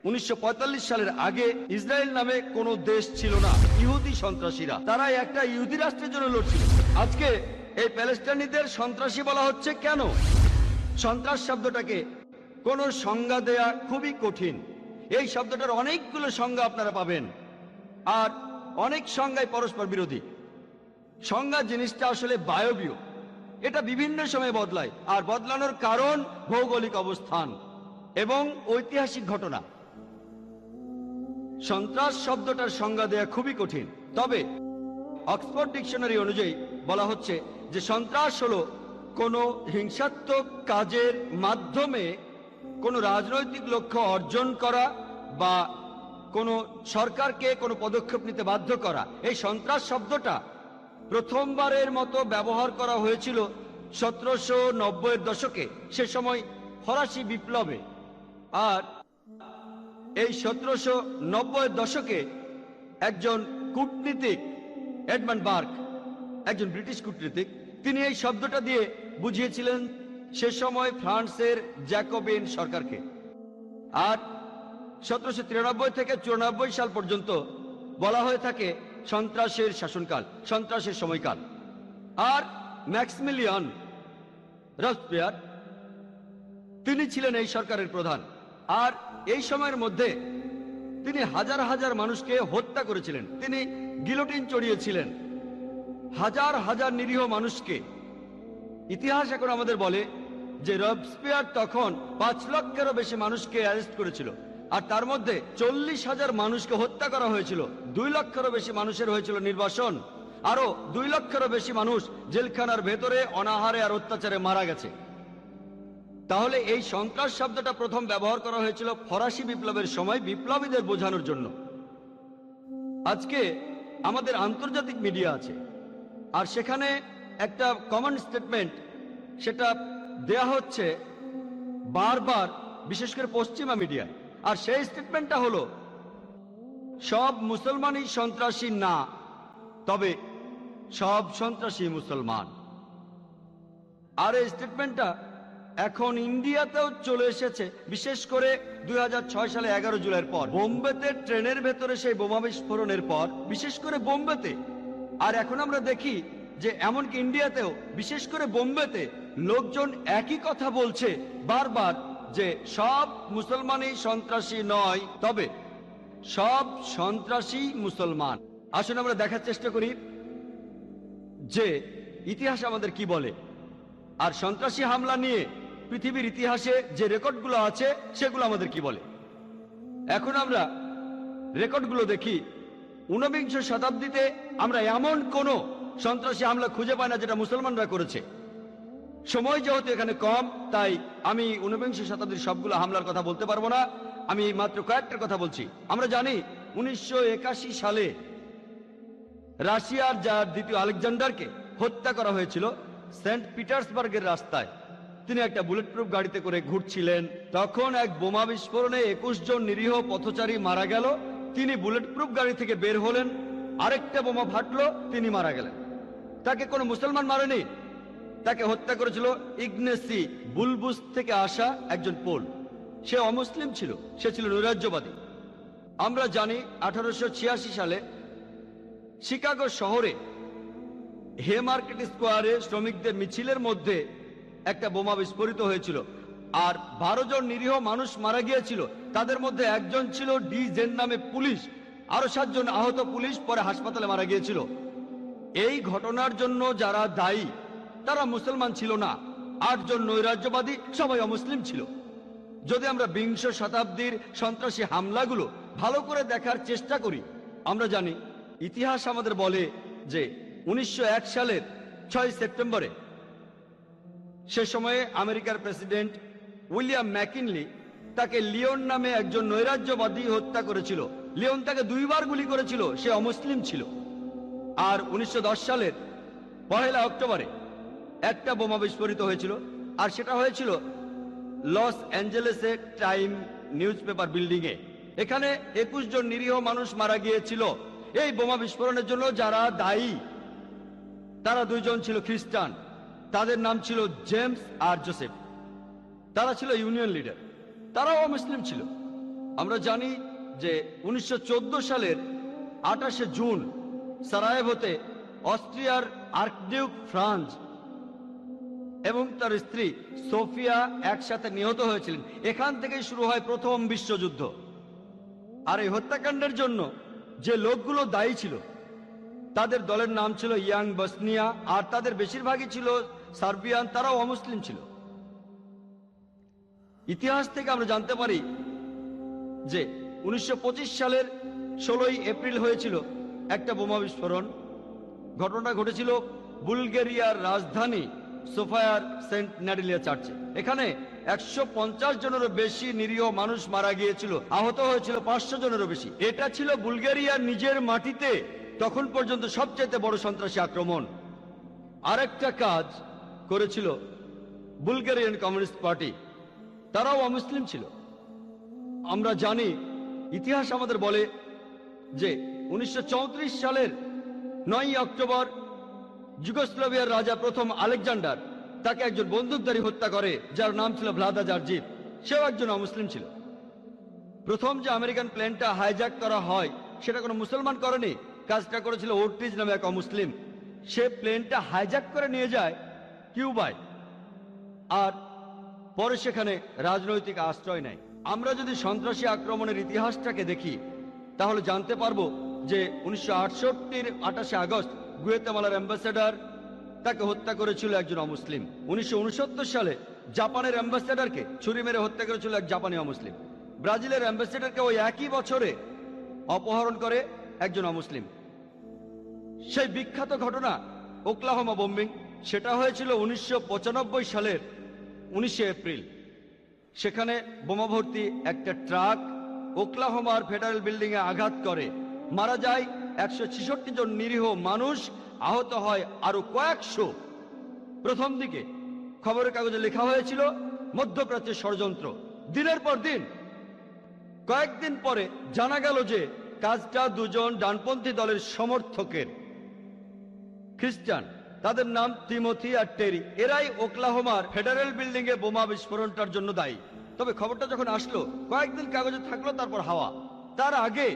1945 সালের আগে ইসরায়েল নামে কোনো দেশ ছিল না। ইহুদি সন্ত্রাসীরা, তারা একটা ইহুদি রাষ্ট্রের জন্য লড়ছিল। আজকে এই প্যালেস্টাইনিদের সন্ত্রাসী বলা হচ্ছে কেন? সন্ত্রাস শব্দটাকে কোনো সংজ্ঞা দেয়া খুবই কঠিন। এই শব্দটার অনেকগুলো সংজ্ঞা আপনারা পাবেন, আর অনেক সংজ্ঞায় পরস্পর বিরোধী। সংজ্ঞা জিনিসটা আসলে বায়বীয়, এটা বিভিন্ন সময়ে বদলায়, আর বদলানোর কারণ ভৌগোলিক অবস্থান এবং ঐতিহাসিক ঘটনা। সন্ত্রাস শব্দটার সংজ্ঞা দেয়া খুবই কঠিন, তবে অক্সফোর্ড ডিকশনারি অনুযায়ী বলা হচ্ছে যে সন্ত্রাস হলো কোনো হিংসাত্মক কাজের মাধ্যমে কোনো রাজনৈতিক লক্ষ্য অর্জন করা বা কোনো সরকারকে কোনো পদক্ষেপ নিতে বাধ্য করা। এই সন্ত্রাস শব্দটা প্রথমবারের মতো ব্যবহার করা হয়েছিল 1790-এর দশকে, সে সময় ফরাসি বিপ্লবে। আর এই 1790-এর দশকে একজন কূটনীতিক, এডমান্ড বার্ক, একজন ব্রিটিশ কূটনীতিক, তিনি এই শব্দটা দিয়ে বুঝিয়েছিলেন সে সময় ফ্রান্সের জ্যাকোবিন সরকারকে। আর 1793 থেকে 94 সাল পর্যন্ত বলা হয়ে থাকে সন্ত্রাসের শাসনকাল, সন্ত্রাসের সময়কাল। আর ম্যাক্সিমিলিয়ান রবস্পিয়ার, তিনি ছিলেন এই সরকারের প্রধান। আর এই সময়ের মধ্যে তিনি হাজার হাজার মানুষকে হত্যা করেছিলেন, তিনি গিলোটিন চড়িয়েছিলেন হাজার হাজার নিরীহ মানুষকে। ইতিহাস এখন আমাদের বলে যে রবস্পিয়ার তখন 5 লক্ষেরও বেশি মানুষকে অ্যারেস্ট করেছিল, আর তার মধ্যে 40,000 মানুষকে হত্যা করা হয়েছিল। 2 লক্ষেরও বেশি মানুষের হয়েছিল নির্বাসন, আরো 2 লক্ষেরও বেশি মানুষ জেলখানার ভেতরে অনাহারে আর অত্যাচারে মারা গেছে। তাহলে এই সন্ত্রাস শব্দটা প্রথম ব্যবহার করা হয়েছিল ফরাসি বিপ্লবের সময় বিপ্লবীদের বোঝানোর জন্য। আজকে আমাদের আন্তর্জাতিক মিডিয়া আছে, আর সেখানে একটা কমন স্টেটমেন্ট সেটা দেয়া হচ্ছে বারবার, বিশেষ করে পশ্চিমা মিডিয়ায়। আর সেই স্টেটমেন্টটা হলো সব মুসলমানই সন্ত্রাসী না, তবে সব সন্ত্রাসী মুসলমান। আর এই স্টেটমেন্টটা এখন ইন্ডিয়াতেও চলে এসেছে, বিশেষ করে 2006 সালে 11 জুলাইয়ের পর বোম্বেতে ট্রেনের ভেতরে সেই বোমা বিস্ফোরণের পর, বিশেষ করে বোম্বেতে। আর এখন আমরা দেখি যে এমনকি ইন্ডিয়াতেও, বিশেষ করে বোম্বেতে, লোকজন একই কথা বলছে বারবার যে সব মুসলমানই সন্ত্রাসী নয়, তবে সব সন্ত্রাসী মুসলমান। আসুন আমরা দেখার চেষ্টা করি যে ইতিহাস আমাদের কি বলে, আর সন্ত্রাসী হামলা নিয়ে পৃথিবীর ইতিহাসে যে রেকর্ডগুলো আছে সেগুলো আমাদের কি বলে। এখন আমরা রেকর্ডগুলো দেখি। 19বিংশ শতাব্দীতে আমরা এমন কোনো সন্ত্রাসী হামলা খুঁজে পাই না যেটা মুসলমানরা করেছে। সময় যেহেতু এখানে কম, তাই আমি 19বিংশ শতাব্দীর সবগুলো হামলার কথা বলতে পারবো না, আমি মাত্র কয়েকটার কথা বলছি। আমরা জানি 1981 সালে রাশিয়ার যার দ্বিতীয় আলেকজান্ডারকে হত্যা করা হয়েছিল সেন্ট পিটার্সবার্গের রাস্তায়। তিনি একটা বুলেট প্রুফ গাড়িতে করে ঘুরছিলেন, তখন এক বোমা বিস্ফোরণে 21 জন নিরীহ পথচারী মারা গেল। তিনি বুলেট প্রুফ গাড়ি থেকে বের হলেন, আরেকটা বোমা ফাটলো, তিনি মারা গেলেন। তাকে কোনো মুসলমান মারেনি, তাকে হত্যা করেছিল ইগনেসি বুলবুস থেকে আসা একজন পোল। সে অমুসলিম ছিল, সে ছিল নৈরাজ্যবাদী। আমরা জানি 1886 সালে শিকাগো শহরে হে মার্কেট স্কোয়ারে শ্রমিকদের মিছিলের মধ্যে একটা বোমা বিস্ফোরিত হয়েছিল, আর 12 জন নিরীহ মানুষ মারা গিয়েছিল। তাদের মধ্যে একজন ছিল ডি জেন নামে পুলিশ, আরো 7 জন আহত পুলিশ পরে হাসপাতালে মারা গিয়েছিল। এই ঘটনার জন্য যারা দায়ী তারা মুসলমান ছিল না। 8 জন নৈরাজ্যবাদী, সবাই অমুসলিম ছিল। যদি আমরা বিংশ শতাব্দীর সন্ত্রাসী হামলাগুলো ভালো করে দেখার চেষ্টা করি, আমরা জানি ইতিহাস আমাদের বলে যে 1901 সালের 6 সেপ্টেম্বরে, সে সময়ে আমেরিকার প্রেসিডেন্ট উইলিয়াম ম্যাকিনলি তাকে লিওন নামে একজন নৈরাজ্যবাদী হত্যা করেছিল। লিওন তাকে 2 বার গুলি করেছিল, সে অমুসলিম ছিল। আর 1910 সালের 1 অক্টোবরে একটা বোমা বিস্ফোরিত হয়েছিল, আর সেটা হয়েছিল লস অ্যাঞ্জেলেসের টাইম নিউজ পেপার বিল্ডিং এ। এখানে 21 জন নিরীহ মানুষ মারা গিয়েছিল। এই বোমা বিস্ফোরণের জন্য যারা দায়ী তারা 2 জন ছিল খ্রিস্টান, তাদের নাম ছিল জেমস আর জোসেফ। তারা ছিল ইউনিয়ন লিডার, তারাও মুসলিম ছিল। আমরা জানি যে 1914 সালের 28শে জুন সারায়েভোতে অস্ট্রিয়ার আর্কডিউক ফ্রাঞ্জ এবং তার স্ত্রী সোফিয়া একসাথে নিহত হয়েছিলেন। এখান থেকেই শুরু হয় প্রথম বিশ্বযুদ্ধ। আর এই হত্যাকাণ্ডের জন্য যে লোকগুলো দায়ী ছিল তাদের দলের নাম ছিল ইয়াং বসনিয়া, আর তাদের বেশিরভাগই ছিল সার্বিয়ান, তারাও অমুসলিম ছিল। ইতিহাস থেকে আমরা জানতে পারি যে 1925 সালের 16ই এপ্রিল হয়েছিল একটা বোমা বিস্ফোরণ। ঘটনাটা ঘটেছিল বুলগেরিয়ার রাজধানী সোফায়ার সেন্ট ন্যাডিলিয়া চার্চে। এখানে 150 জনেরও বেশি নিরীহ মানুষ মারা গিয়েছিল, আহত হয়েছিল 500 জনেরও বেশি। এটা ছিল বুলগেরিয়ার নিজের মাটিতে তখন পর্যন্ত সবচেয়ে বড় সন্ত্রাসী আক্রমণ। আরেকটা কাজ করেছিল বুলগেরিয়ান কমিউনিস্ট পার্টি, তারাও অমুসলিম ছিল। আমরা জানি, ইতিহাস আমাদের বলে যে 1934 সালের 9ই অক্টোবর যুগোস্লাভিয়ার রাজা প্রথম আলেকজান্ডার তাকে একজন বন্দুকধারী হত্যা করে যার নাম ছিল ভ্লাদা জার্জিভ। সেও একজন অমুসলিম ছিল। প্রথম যে আমেরিকান প্লেনটা হাইজ্যাক করা হয় সেটা কোনো মুসলমান করেনি, কাজটা করেছিল ওর্টিজ নামে এক অমুসলিম। সে প্লেনটা হাইজ্যাক করে নিয়ে যায় কিউবায়, আর পরে সেখানে রাজনৈতিক আশ্রয় নেয়। আমরা যদি সন্ত্রাসী আক্রমণের ইতিহাসটাকে দেখি তাহলে জানতে পারবো যে 1968-র 28শে আগস্ট গুয়েতেমালার অ্যাম্বাসেডর তাকে হত্যা করেছিল একজন অমুসলিম। 1969 সালে জাপানের অ্যাম্বাসেডরকে ছুরি মেরে হত্যা করেছিল এক জাপানি অমুসলিম। ব্রাজিলের অ্যাম্বাসেডরকে ওই একই বছরে অপহরণ করে একজন অমুসলিম। সেই বিখ্যাত ঘটনা ওকলাহোমা বোম্বিং, সেটা হয়েছিল 1995 সালের 19শে এপ্রিল। সেখানে বোমা ভর্তি একটা ট্রাক ওকলাহোমার ফেডারেল বিল্ডিং এ আঘাত করে, মারা যায় 166 জন নিরীহ মানুষ, আহত হয় আরো কয়েকশো। প্রথম দিকে খবরের কাগজে লেখা হয়েছিল মধ্যপ্রাচ্যের ষড়যন্ত্র। দিনের পর দিন, কয়েকদিন পরে জানা গেল যে কাজটা দুজন ডানপন্থী দলের সমর্থকের, খ্রিস্টান, তাদের নাম তিমোথি আর টেরি। এরাই ওকলাহোমার ফেডারেল বিল্ডিং এ বোমা বিস্ফোরণটার জন্য দায়ী। তবে খবরটা যখন আসলো কয়েকদিন কাগজে থাকলো, তারপর হাওয়া। তার আগে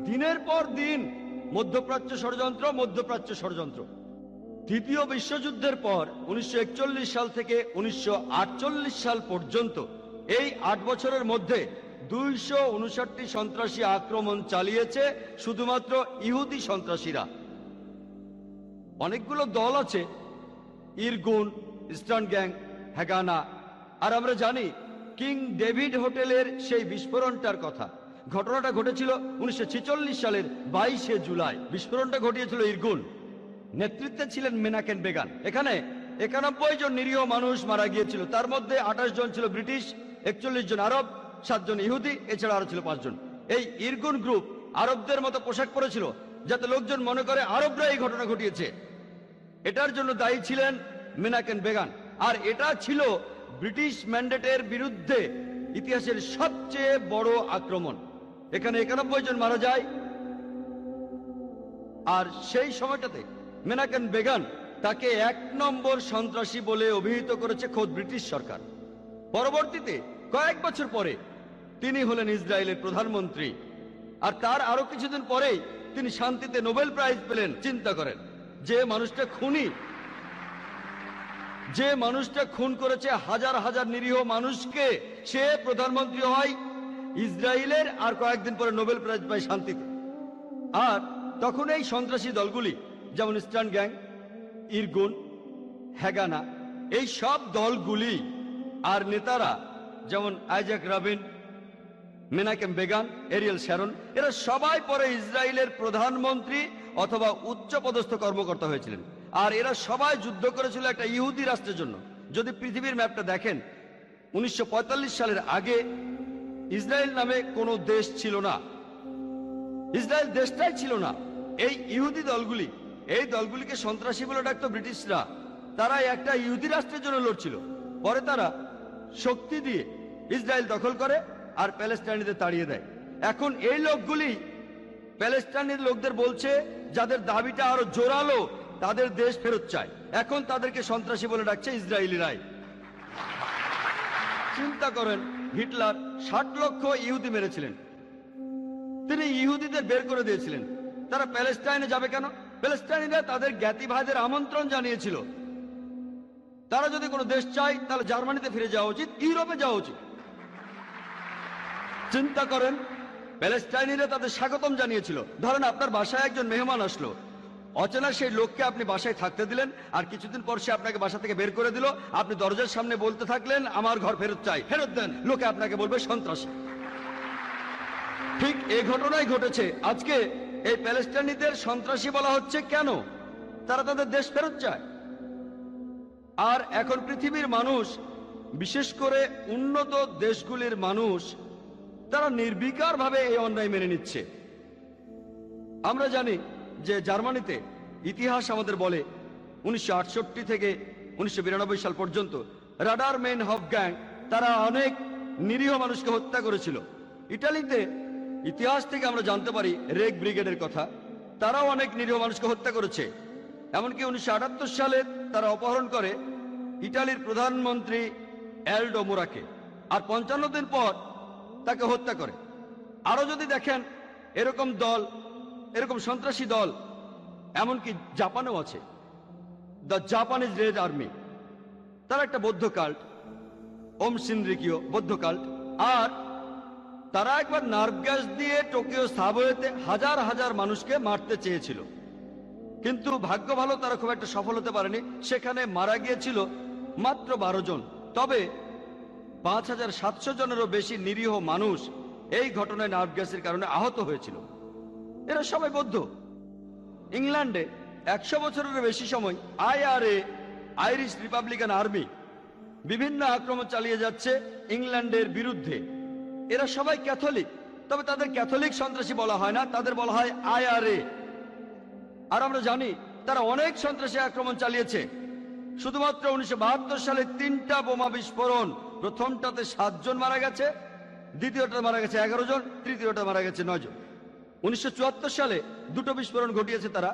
দিনের পর দিন মধ্যপ্রাচ্য ষড়যন্ত্র, মধ্যপ্রাচ্য ষড়যন্ত্র। দ্বিতীয় বিশ্বযুদ্ধের পর 1941 সাল থেকে 1948 সাল পর্যন্ত এই 8 বছরের মধ্যে 259টি সন্ত্রাসী আক্রমণ চালিয়েছে শুধুমাত্র ইহুদি সন্ত্রাসীরা। অনেকগুলো দল আছে, ইরগুন, ইস্টার্ন গ্যাং, হ্যাগানা। আর আমরা জানি কিং ডেভিড হোটেলের সেই বিস্ফোরণটার কথা। ঘটনাটা ঘটেছিল 1946 সালের 22শে জুলাই। বিস্ফোরণটা ঘটিয়েছিল ইরগুন, নেতৃত্বে ছিলেন মেনাকেন বেগান। এখানে 91 জন নিরীহ মানুষ মারা গিয়েছিল, তার মধ্যে 28 জন ছিল ব্রিটিশ, 41 জন আরব, 7 জন ইহুদি, এছাড়া আরো ছিল 5 জন। এই ইরগুন গ্রুপ আরবদের মতো পোশাক পরেছিল যাতে লোকজন মনে করে আরবরা এই ঘটনা ঘটিয়েছে। এটার জন্য দায়ী ছিলেন মেনাকেন বেগান। আর এটা ছিল ব্রিটিশ ম্যান্ডেটের বিরুদ্ধে ইতিহাসের সবচেয়ে বড় আক্রমণ। এখানে 91 জন মারা যায়। আর সেই সময়টাতে মেনাকেন বেগান তাকে 1 নম্বর সন্ত্রাসী বলে অভিহিত করেছে খোদ ব্রিটিশ সরকার। পরবর্তীতে কয়েক বছর পরে তিনি হলেন ইসরায়েলের প্রধানমন্ত্রী, আর তার আরো কিছুদিন পরেই তিনি শান্তিতে নোবেল প্রাইজ পেলেন। চিন্তা করেন, যে মানুষটা খুনি, যে মানুষটা খুন করেছে হাজার হাজার নিরীহ মানুষকে, সে প্রধানমন্ত্রী হয় ইসরায়েলের, আর কয়েকদিন পরে নোবেল প্রাইজ পায় শান্তিতে। আর তখন এই সন্ত্রাসী দলগুলি যেমন ইস্টার্ন গ্যাং, ইরগুন, হ্যাগানা, এই সব দলগুলি আর নেতারা যেমন Isaac Rabin, মেনাকেম began, Ariel Sharon, এরা সবাই পরে ইসরায়েলের প্রধানমন্ত্রী অথবা উচ্চপদস্থ কর্মকর্তা হয়েছিলেন। আর এরা সবাই যুদ্ধ করেছিল একটা ইহুদি রাষ্ট্রের জন্য। যদি পৃথিবীর ম্যাপটা দেখেন, 1945 সালের আগে ইসরায়েল নামে কোনো দেশ ছিল না, ইসরায়েল দেশটাই ছিল না। এই ইহুদি দলগুলি, এই দলগুলিকে সন্ত্রাসী বলে ডাকতো ব্রিটিশরা। তারা একটা ইহুদি রাষ্ট্রের জন্য লড়ছিল। পরে তারা শক্তি দিয়ে ইসরায়েল দখল করে আর প্যালেস্টাইনিদের তাড়িয়ে দেয়। এখন এই লোকগুলি প্যালেস্টাইনের লোকদের বলছে, যাদের দাবিটা আরো জোরালো, তাদের দেশ ফেরত চায়। এখন তাদেরকে সন্ত্রাসী বলে ডাকছে ইসরায়েলিরাই। চিন্তা করেন, হিটলার 60 লক্ষ ইহুদি মেরেছিলেন। তিনি ইহুদিদের বের করে দিয়েছিলেন। তারা প্যালেস্টাইনে যাবে কেন? প্যালেস্টাইনিরা তাদের জ্ঞাতি ভাইদের আমন্ত্রণ জানিয়েছিল, তারা যদি কোনো দেশ চায় তাহলে জার্মানিতে ফিরে যাওয়া উচিত, ইউরোপে যাওয়া উচিত। চিন্তা করেন, প্যালেস্টাইনিরা তাদের স্বাগতম জানিয়েছিল। ধরেন আপনার বাসায় একজন মেহমান আসলো, অচেনা সেই লোককে আপনি বাসায় থাকতে দিলেন, আর কিছুদিন পর সে আপনাকে বাসা থেকে বের করে দিল। আপনি দরজার সামনে বলতে থাকলেন, আমার ঘর ফেরত চাই, ফেরত দেন। লোকে আপনাকে বলবে সন্ত্রাসী। ঠিক এই ঘটনাই ঘটেছে। আজকে এই প্যালেস্টাইনিদের সন্ত্রাসী বলা হচ্ছে কেন? তারা তাদের দেশ ফেরত চায়। আর এখন পৃথিবীর মানুষ, বিশেষ করে উন্নত দেশগুলির মানুষ, তারা নির্বিকারভাবে এই অন্যায় মেনে নিচ্ছে। আমরা জানি যে জার্মানিতে ইতিহাস আমাদের বলে 1968 থেকে 1992 সাল পর্যন্ত রাডার মেন হফ গ্যাং তারা অনেক নিরীহ মানুষকে হত্যা করেছিল। ইটালিতে ইতিহাস থেকে আমরা জানতে পারি রেগ ব্রিগেডের কথা, তারাও অনেক নিরীহ মানুষকে হত্যা করেছে। এমনকি 1978 সালে তারা অপহরণ করে ইটালির প্রধানমন্ত্রী এলডো মোরাকে, আর 55 দিন পর তাকে হত্যা করে। আরো যদি দেখেন এরকম দল, এরকম সন্ত্রাসী দল এমনকি জাপানেও আছে, দ্য জাপানিজ রেড আর্মি। তারা একটা বৌদ্ধ কাল্ট, ওম শিনরিকিও বৌদ্ধ কাল্ট। আর তারা একবার নার্ভ গ্যাস দিয়ে টোকিও সাবওয়েতে হাজার হাজার মানুষকে মারতে চেয়েছিল, কিন্তু ভাগ্য ভালো তারা খুব একটা সফল হতে পারেনি। সেখানে মারা গিয়েছিল মাত্র 12 জন। তবে 5700 জনেরও বেশি নিরীহ মানুষ এই ঘটনায় নার্ভ গ্যাসের কারণে আহত হয়েছিল। এরা সবাই বৌদ্ধ। ইংল্যান্ডে 100 বছরের বেশি সময় IRA, আইরিশ রিপাবলিকান আর্মি, বিভিন্ন আক্রমণ চালিয়ে যাচ্ছে ইংল্যান্ডের বিরুদ্ধে। এরা সবাই ক্যাথলিক, তবে তাদের ক্যাথলিক সন্ত্রাসী বলা হয় না, তাদের বলা হয় IRA। আর আমরা জানি তারা অনেক সন্ত্রাসী আক্রমণ চালিয়েছে। শুধুমাত্র 1972 সালে 3টা বোমা বিস্ফোরণ, প্রথমটাতে 7 জন মারা গেছে, দ্বিতীয়টা মারা গেছে 11 জন, তৃতীয়টা মারা গেছে 9 জন। 1974 সালে 2টো বিস্ফোরণ ঘটিয়েছে তারা।